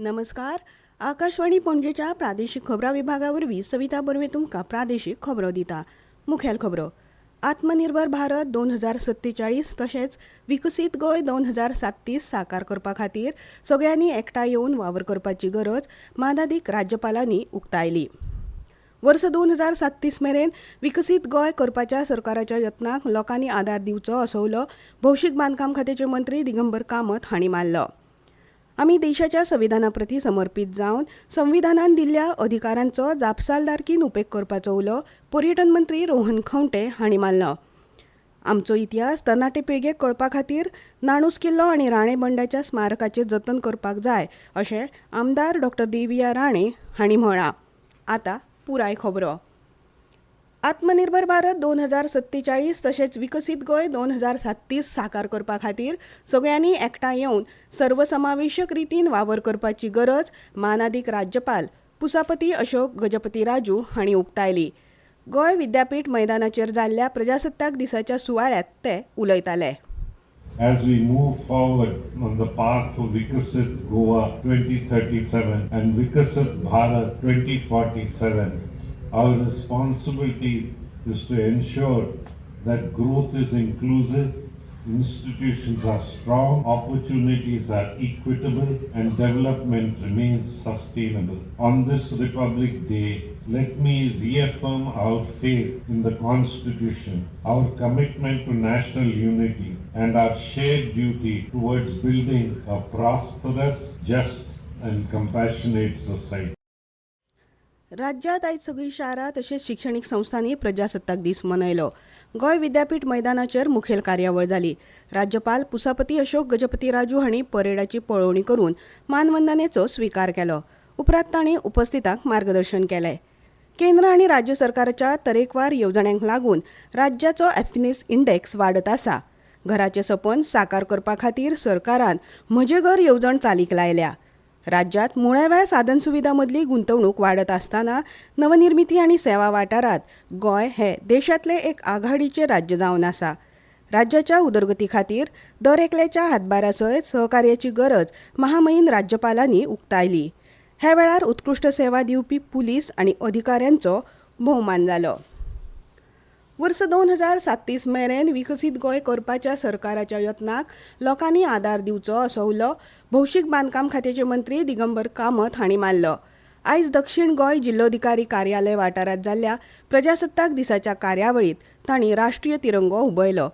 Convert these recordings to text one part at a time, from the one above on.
नमस्कार. आकाशवाणी पणजेच्या प्रादेशीक खबरां विभागा वरवीं सविता बर्वे तुमकां प्रादेशीक खबरो दिता. मुखेल खबरो. आत्मनिर्भर भारत 2047 तशेंच विकसीत गोंय 2037 साकार करपा खातीर सगळ्यांनी एकठांय येवन वावर करपाची गरज मानादीक राज्यपालांनी उक्तायली. वर्स 2037 मेरेन विकसीत गोंय करपाच्या सरकाराच्या यत्नाक लोकांनी आदार दिवचो असो उलो भौशीक बांदकाम खात्याचे मंत्री दिगंबर कामत हांणी मारलो. आमी देशाच्या संविधाना प्रती समर्पीत जावन संविधानान दिल्ल्या अधिकारांचो जापसालदारकीन उपेग करपाचो उलो पर्यटन मंत्री रोहन खंवटे हांणी मारलो. आमचो इतिहास तरणाटे पिळगेक कळपा खातीर नाणूस किल्लो आनी राणे बंडाच्या स्मारकाचें जतन करपाक जाय अशें आमदार डॉ. देविया राणे हांणी म्हळां. आतां पुराय खबरो. आत्मनिर्भर भारत 2047 तशेंच विकसीत गोंय 2037 साकार करपा खातीर सगळ्यांनी एकठांय येवन सर्वसमावेशक रितीन वावर करपाची गरज मानादीक राज्यपाल पुसापती अशोक गजपती राजू हांणी उक्तायली. गोंय विद्यापीठ मैदानाचेर जाल्ल्या प्रजासत्ताक दिसाच्या सुवाळ्यात ते उलयताले. As we move forward on the path of Vikasit Goa 2037 and Vikasit Bharat 2047, our responsibility is to ensure that growth is inclusive, institutions are strong, opportunities are equitable, and development remains sustainable. On this Republic Day, let me reaffirm our faith in the Constitution, our commitment to national unity, and our shared duty towards building a prosperous, just, and compassionate society. राज्यांत आयज सगळीं शारां तशेंच शिक्षणीक संस्थांनी प्रजासत्ताक दीस मनयलो. गोंय विद्यापीठ मैदानाचेर मुखेल कार्यावळ जाली. राज्यपाल पुसापती अशोक गजपती राजू हांणी परेडाची पळोवणी करून मानवंदनेचो स्विकार केलो. उपरांत तांणी उपस्थितांक मार्गदर्शन केलें. केंद्र आनी राज्य सरकाराच्या तरेकवार येवजण्यांक लागून राज्याचो हॅपिनेस इंडेक्स वाडत आसा. घराचें सपन साकार करपा खातीर सरकारान म्हजें घर येवजण चालीक लायल्या. राज्यांत मुळाव्या साधन सुविधा मदली गुंतवणूक वाडत आसतना नवनिर्मिती आनी सेवा वाठारांत गोंय हें देशांतलें एक आघाडीचें राज्य जावन आसा. राज्याच्या उदरगती खातीर दर एकल्याच्या हातभारा सयत सहकार्याची गरज महामहीन राज्यपालांनी उक्तायली. ह्या वेळार उत्कृश्ट सेवा दिवपी पुलीस आनी अधिकाऱ्यांचो भोवमान जालो. वर्स 2037 मेरेन विकसीत गोंय करपाच्या सरकाराच्या यत्नाक लोकांनी आदार दिवचो असो उलो भौशीक बांदकाम खात्याचे मंत्री दिगंबर कामत हांणी मारलो. आयज दक्षिण गोंय जिल्लोधिकारी कार्यालय वाठारांत जाल्ल्या प्रजासत्ताक दिसाच्या कार्यावळींत तांणी राष्ट्रीय तिरंगो हुबयलो.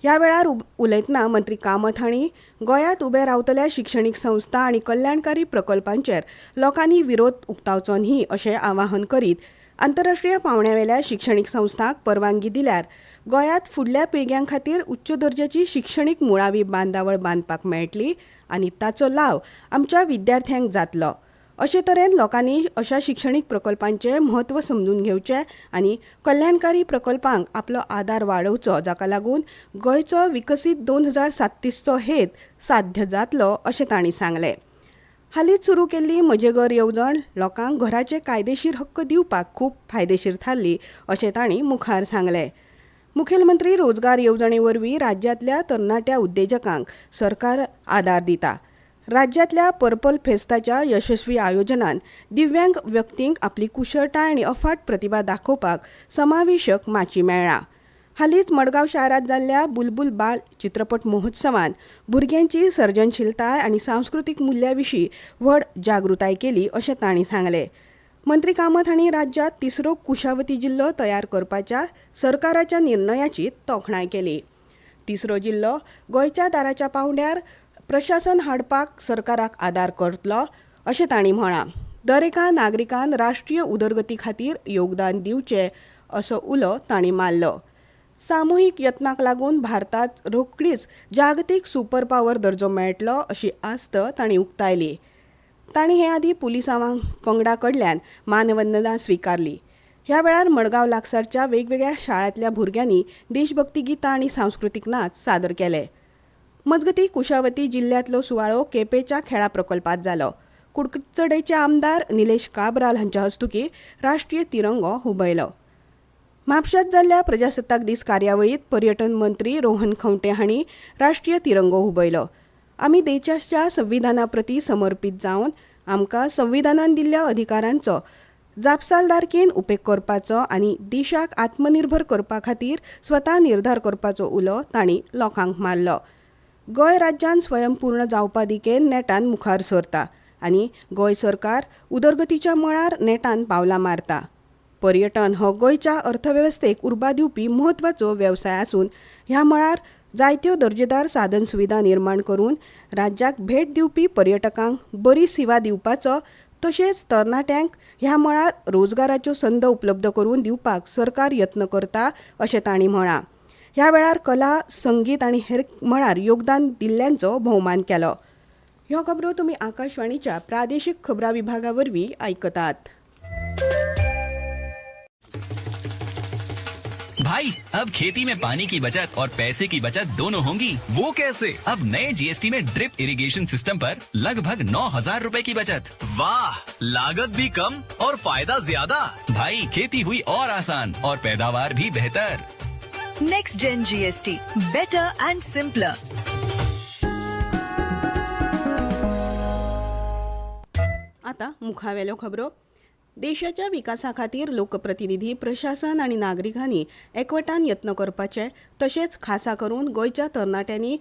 ह्या वेळार उलयतना मंत्री कामत हांणी गोंयांत उबे रावतल्या शिक्षणीक संस्था आनी कल्याणकारी प्रकल्पांचेर लोकांनी विरोध उक्तावचो न्ही अशें आवाहन करीत आंतरराष्ट्रीय पावंड्यावेल्या शिक्षणीक संस्थांक परवानगी दिल्यार गोंयांत फुडल्या पिळग्यां खातीर उच्च दर्जाची शिक्षणीक मुळावी बांदावळ बांदपाक मेळटली आनी ताचो लाव आमच्या विद्यार्थ्यांक जातलो. अशे तरेन लोकांनी अशा शिक्षणीक प्रकल्पांचें म्हत्व समजून घेवचें आनी कल्याणकारी प्रकल्पांक आपलो आदार वाडोवचो, जाका लागून गोंयचो विकसीत 2037चो हेत साध्य जातलो अशें तांणी सांगलें. हालींच सुरू केल्ली म्हजें घर येवजण लोकांक घराचे कायदेशीर हक्क दिवपाक खूब फायदेशीर थारली अशें तांणी मुखार सांगलें. मुखेलमंत्री रोजगार येवजणे वरवीं राज्यांतल्या तरणाट्या उद्देजकांक सरकार आदार दिता. राज्यांतल्या पर्पल फेस्ताच्या यशस्वी आयोजनान दिव्यांग व्यक्तींक आपली कुशळटाय आनी अफाट प्रतिभा दाखोवपाक समावेशक माची मेळ्ळा. हालींच मडगांव शारांत जाल्ल्या बुलबुल बाळ चित्रपट महोत्सवान भुरग्यांची सर्जनशीलताय आनी सांस्कृतीक मुल्यां विशीं व्हड जागृताय केली अशें तांणी सांगलें. मंत्री कामत हांणी राज्यांत तिसरो कुशावती जिल्लो तयार करपाच्या सरकाराच्या निर्णयाची तोखणाय केली. तिसरो जिल्लो गोंयच्या दाराच्या पावंड्यार प्रशासन हाडपाक सरकाराक आदार करतलो अशें तांणी म्हळां. दर एका नागरिकान राष्ट्रीय उदरगती खातीर योगदान दिवचें असो उलो तांणी मारलो. सामुहीक यत्नाक लागून भारताक रोखडीच जागतीक सुपर पॉवर दर्जो मेळटलो अशी आस्त तांणी उक्तायली. तांणी हे आदी पुलिसां पंगडा कडल्यान मानवंदना स्विकारली. ह्या वेळार मडगांव लागसारच्या वेगवेगळ्या शाळांतल्या भुरग्यांनी देशभक्ती गितां आनी सांस्कृतीक नाच सादर केले. मजगतीं कुशावती जिल्ल्यांतलो सुवाळो केपेंच्या खेळा प्रकल्पांत जालो. कुडचडेंचे आमदार निलेश काब्राल हांच्या हस्तुकीं राष्ट्रीय तिरंगो हुबयलो. म्हापश्यांत जाल्ल्या प्रजासत्ताक दीस कार्यावळींत पर्यटन मंत्री रोहन खंवटे हांणी राष्ट्रीय तिरंगो हुबयलो. आमी देशाच्या संविधाना प्रती समर्पीत जावन आमकां संविधानान दिल्ल्या अधिकारांचो जापसालदारकेन उपेग करपाचो आनी देशाक आत्मनिर्भर करपा खातीर स्वता निर्धार करपाचो उलो तांणी लोकांक मारलो. गोंय राज्यान स्वयंपूर्ण जावपा दिकेन नेटान मुखार सरता आनी गोंय सरकार उदरगतीच्या मळार नेटान पावलां मारता. पर्यटन हो गोंयच्या अर्थवेवस्थेक उर्बा दिवपी म्हत्वाचो वेवसाय आसून ह्या मळार जायत्यो दर्जेदार साधन सुविधा निर्माण करून राज्याक भेट दिवपी पर्यटकांक बरी सेवा दिवपाचो तशेंच तरणाट्यांक ह्या मळार रोजगाराच्यो संद उपलब्ध करून दिवपाक सरकार यत्न करता अशें तांणी म्हळां. ह्या वेळार कला, संगीत आनी हेर मळार योगदान दिल्ल्यांचो भोवमान केलो. ह्यो खबरो तुमी आकाशवाणीच्या प्रादेशीक खबरां विभागा वरवीं आयकतात. भाई अब खेती में पानी की बचत और पैसे की बचत दोनों होंगी। वो कैसे? अब नए जीएसटी में ड्रिप इरिगेशन सिस्टम पर लगभग 9,000 रुपए की बचत। वाह, लागत भी कम और फायदा ज्यादा। भाई खेती हुई और आसान और पैदावार भी बेहतर। Next Gen GST, better and simpler. आता मुखावेल्यो खबरो. देशाच्या विकासा खातीर लोकप्रतिनिधी, प्रशासन आनी नागरिकांनी एकवटान यत्न करपाचे तशेंच खासा करून गोंयच्या तरणाट्यांनी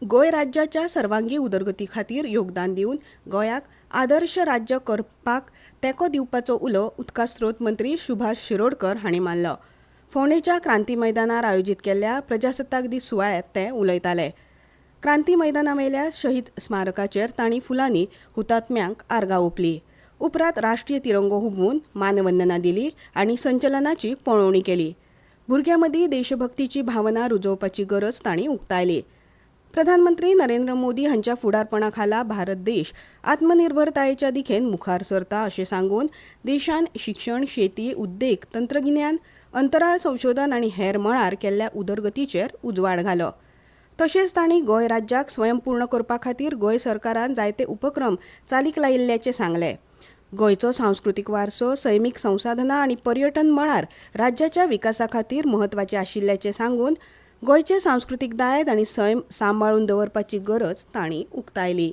गोंय राज्याच्या सर्वांगी उदरगती खातीर योगदान दिवन गोंयाक आदर्श राज्य करपाक तेंको दिवपाचो उलो उदका स्रोत मंत्री सुभाष शिरोडकर हांणी मारलो. फोंडेच्या क्रांती मैदानार आयोजीत केल्ल्या प्रजासत्ताक दीस सुवाळ्यात ते उलयताले. क्रांती मैदानावेल्या शहीद स्मारकाचेर तांणी फुलांनी हुतात्म्यांक आर्गां ओंपली. उपरांत राष्ट्रीय तिरंगो हुबून मानवंदना दिली आनी संचलनाची पळोवणी केली. भुरग्यां मदीं देशभक्तीची भावना रुजोवपाची गरज तांणी उक्तायली. प्रधानमंत्री नरेंद्र मोदी हांच्या फुडारपणा खाला भारत देश आत्मनिर्भरतायेच्या दिकेन मुखार सरता अशें सांगून देशान शिक्षण, शेती, उद्देग, तंत्रगिन्यान, अंतराळ संशोधन आनी हेर मळार केल्ल्या उदरगतीचेर उजवाड घालो. तशेंच तांणी गोंय राज्याक स्वयंपूर्ण करपा खातीर गोंय सरकारान जायते उपक्रम चालीक लायिल्ल्याचें सांगलें. गोंयचो सांस्कृतीक वारसो, सैमीक संसाधनां आनी पर्यटन मळार राज्याच्या विकासा खातीर म्हत्वाचें आशिल्ल्याचें सांगून गोंयचे सांस्कृतीक दायज आनी सैम सांबाळून दवरपाची गरज तांणी उक्तायली.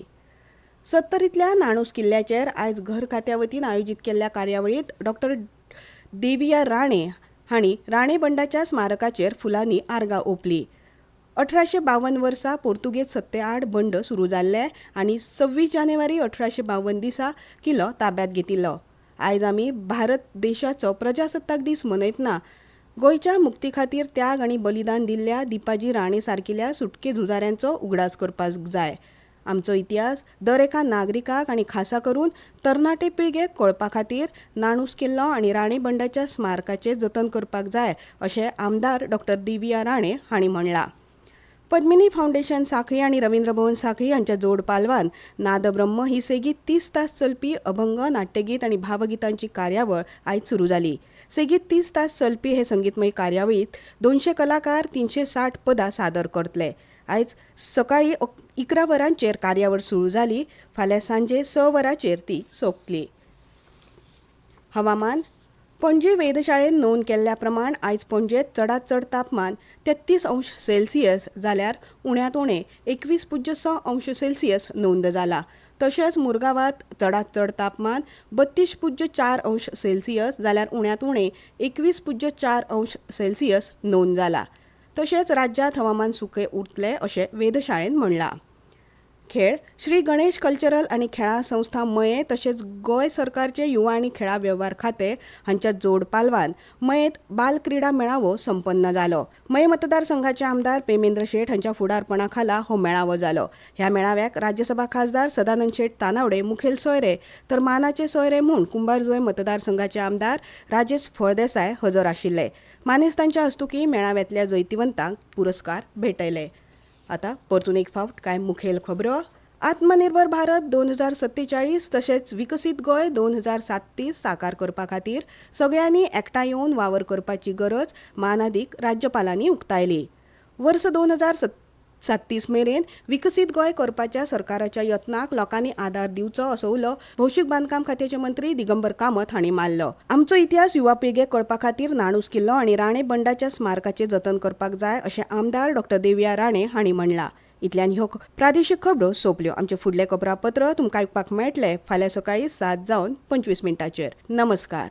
सत्तरींतल्या नाणूस किल्ल्याचेर आयज घर खात्या वतीन आयोजीत केल्ल्या कार्यावळींत डॉ. देविया राणे हांणी राणे बंडाच्या स्मारकाचेर फुलांनी आर्गां ओंपली. 1852 वर्सा पोर्तुगेज सत्ते आड बंड सुरू जाल्ले आनी 26 जानेवारी 1852 दिसा किल्लो ताब्यात घेतिल्लो. आयज आमी भारत देशाचो प्रजासत्ताक दीस मनयतना गोंयच्या मुक्ती खातीर त्याग आनी बलिदान दिल्ल्या दिपाजी राणे सारकिल्या सुटके झुजाऱ्यांचो उगडास करपाक जाय. आमचो इतिहास दर एका नागरिकाक आनी खासा करून तरणाटे पिळगेक कळपा खातीर नाणूस किल्लो आनी राणे बंडाच्या स्मारकाचें जतन करपाक जाय अशें आमदार डॉ. देविया राणे हांणी म्हणलां. पद्मिनी फाउंडेशन सांखळी आनी रवींद्र भवन सांखळी हांच्या जोड पालवान नादब्रह्म ही सेगीत 30 तास चलपी अभंग, नाट्यगीत आनी भावगितांची कार्यावळ आयज सुरू जाली. सेगीत 30 तास चलपी हे संगीतमय कार्यावळीत 200 कलाकार 360 पदां सादर करतले. आयज सकाळी 11 वरांचेर कार्यावळ सुरू जाली. फाल्यां सांजे 6 वरांचेर ती सोंपतली. हवामान. पणजी वेधशाळेन नोंद केल्ल्या प्रमाण आयज पणजेत चडांत चड तापमान 33 अंश सेल्सियस जाल्यार उण्यांत उणें 21.6 अंश सेल्सियस नोंद जाला. तशेंच मुरगांवात चडांत चड तापमान 32.4 अंश सेल्सियस जाल्यार उण्यांत उणें 21.4 अंश सेल्सियस नोंद जाला. तशेंच राज्यांत हवामान सुकें उरतलें अशें वेधशाळेन म्हणलां. खेळ. श्री गणेश कल्चरल आनी खेळां संस्था मये तशेंच गोंय सरकारचे युवा आनी खेळां वेव्हार खातें हांच्या जोड पालवान मयेंत बाल क्रिडा मेळावो संपन्न जालो. मये मतदारसंघाचे आमदार पेमेंद्र शेट हांच्या फुडारपणा खाला हो मेळावो जालो. ह्या मेळाव्याक राज्यसभा खासदार सदानंद शेट तानावडे मुखेल सोयरे तर मानाचे सोयरे म्हूण कुंभारजुंवे मतदारसंघाचे आमदार राजेश फळदेसाय हजर आशिल्ले. मानेस्तांच्या हस्तुकीं मेळाव्यांतल्या जैतिवंतांक पुरस्कार भेटयले. आता परतून एक फावट कांय मुखेल खबरो. आत्मनिर्भर भारत 2047 तशेंच विकसीत गोंय 2037 साकार करपा खातीर सगळ्यांनी एकठांय येवन वावर करपाची गरज मानादीक राज्यपालांनी उक्तायली. वर्स 2037 मेरेन विकसीत गोंय करपाच्या सरकाराच्या यत्नाक लोकांनी आदार दिवचो असो उलो भौशीक बांदकाम खात्याचे मंत्री दिगंबर कामत हांणी मारलो. आमचो इतिहास युवा पिळगेक कळपा खातीर नाणूस किल्लो आनी राणे बंडाच्या स्मारकाचें जतन करपाक जाय अशें आमदार डॉ. देविया राणे हांणी म्हणलां. इतल्यान ह्यो प्रादेशीक खबरो सोंपल्यो. आमचे फुडले खबरापत्र तुमकां आयकुपाक मेळटले फाल्यां सकाळीं 7:25 नमस्कार.